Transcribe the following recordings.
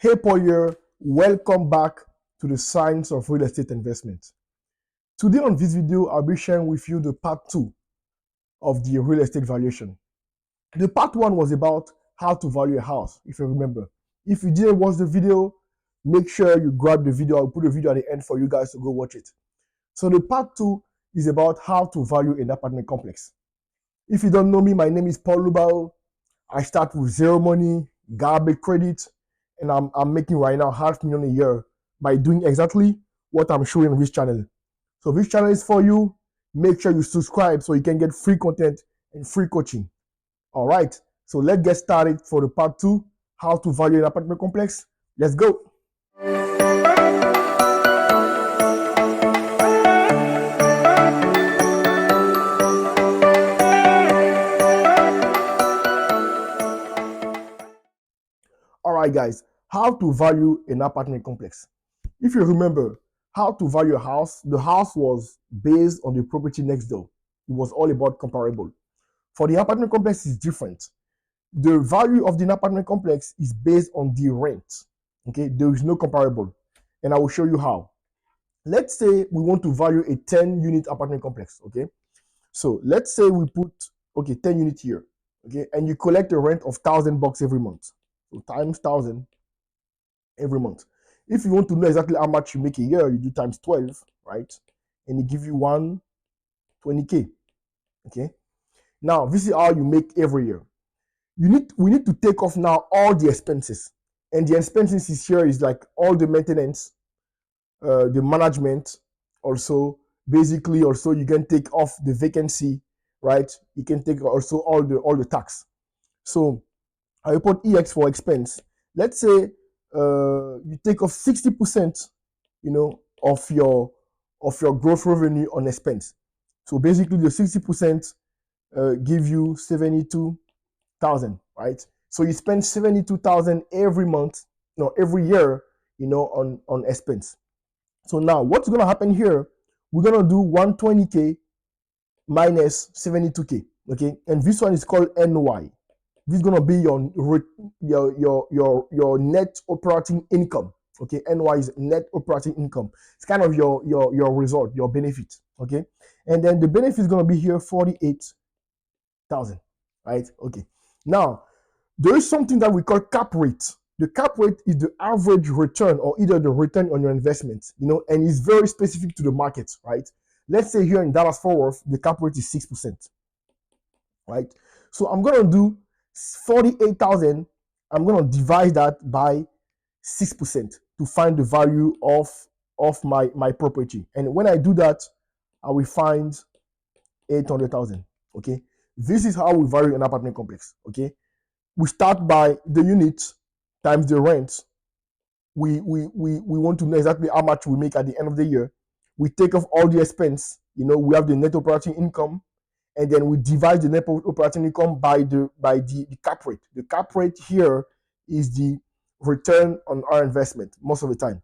Hey Paul here, welcome back to the Science of Real Estate Investment. Today on this video, I'll be sharing with you the part 2 of the real estate valuation. The part 1 was about how to value a house, if you remember. If you didn't watch the video, make sure you grab the video. I'll put the video at the end for you guys to go watch it. So the part 2 is about how to value an apartment complex. If you don't know me, my name is Paul Loubao. I start with zero money, garbage credit, and I'm making right now $500,000 a year by doing exactly what I'm showing on this channel. So this channel is for you. Make sure you subscribe so you can get free content and free coaching. All right, so let's get started for the part 2, how to value an apartment complex. Let's go. All right, guys, how to value an apartment complex. If you remember, how to value a house, the house was based on the property next door. It was all about comparable. For the apartment complex, it's different. The value of the apartment complex is based on the rent. Okay, there is no comparable. And I will show you how. Let's say we want to value a 10-unit apartment complex. Okay, so let's say we put 10 units here. Okay, and you collect a rent of $1,000 every month. So times 1,000 every month. If you want to know exactly how much you make a year, you do times 12, right? And it gives you 120K. Okay. Now, this is how you make every year. We need to take off now all the expenses. And the expenses here is like all the maintenance, the management, also basically also you can take off the vacancy, right? You can take also all the tax. So I put EX for expense. Let's say you take off 60%, of your gross revenue on expense. So basically, the 60% give you 72,000, right? So you spend 72,000 every month, every year, on expense. So now, what's gonna happen here? We're gonna do 120K minus 72K, okay? And this one is called NY. This is gonna be your net operating income. Okay, NY is net operating income. It's kind of your result, your benefit. Okay, and then the benefit is gonna be here 48,000. Right? Okay. Now there is something that we call cap rate. The cap rate is the average return or either the return on your investment. And it's very specific to the market. Right? Let's say here in Dallas-Fort Worth, the cap rate is 6%. Right? So I'm gonna do 48,000. I'm going to divide that by 6% to find the value of my property. And when I do that, I will find 800,000. Okay, this is how we value an apartment complex. Okay, we start by the units times the rent. We want to know exactly how much we make at the end of the year. We take off all the expense. We have the net operating income, and then we divide the net operating income by the cap rate. The cap rate here is the return on our investment most of the time.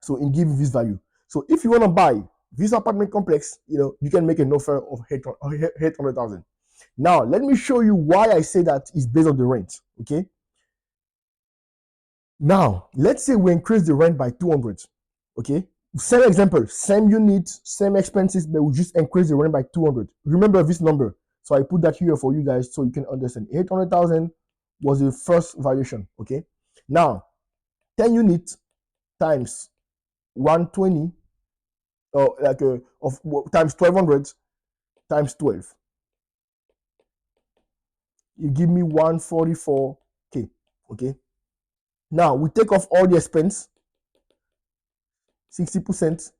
So it gives this value. So if you want to buy this apartment complex, you can make an offer of 800,000. Now let me show you why I say that is based on the rent. Okay. Now let's say we increase the rent by 200. Okay. Same example, same unit, same expenses, but we just increase the rent by 200. Remember this number. So I put that here for you guys so you can understand. 800,000 was the first valuation. Okay. Now, 10 units times 120, or times 1,200 times 12. You give me 144K. Okay. Now we take off all the expense. 60%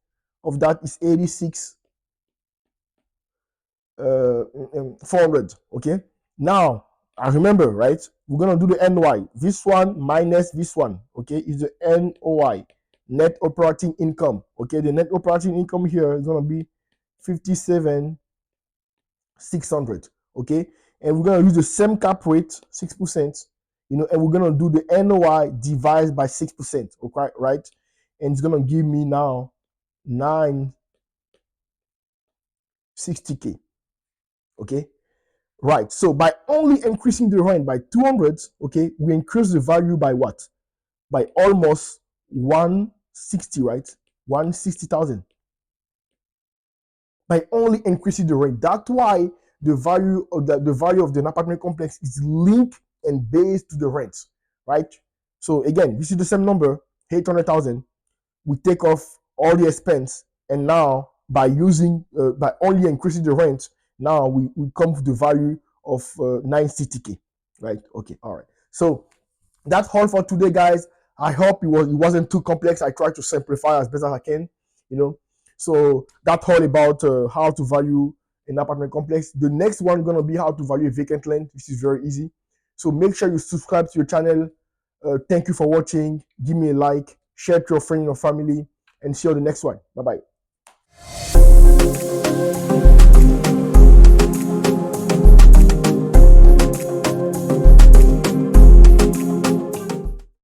of that is 86,400. Okay. Now I remember, right? We're gonna do the NY. This one minus this one. Okay, is the NOI, net operating income. Okay, the net operating income here is gonna be 57,600. Okay, and we're gonna use the same cap rate, 6%. And we're gonna do the NOI divided by 6%. Okay, right? And it's gonna give me now 960K. Okay, right? So by only increasing the rent by 200, okay, we increase the value by what? by almost 160, right? 160,000 by only increasing the rent. That's why the value of the apartment complex is linked and based to the rent, right? So again, you see the same number, 800,000. We take off all the expense, and now by only increasing the rent, now we come to the value of 960k, right? Okay, all right. So that's all for today, guys. I hope it wasn't too complex. I tried to simplify as best as I can, you know. So that's all about how to value an apartment complex. The next one gonna be how to value a vacant land, which is very easy. So make sure you subscribe to your channel. Thank you for watching. Give me a like, share to your friend and your family, and see you on the next one. Bye bye.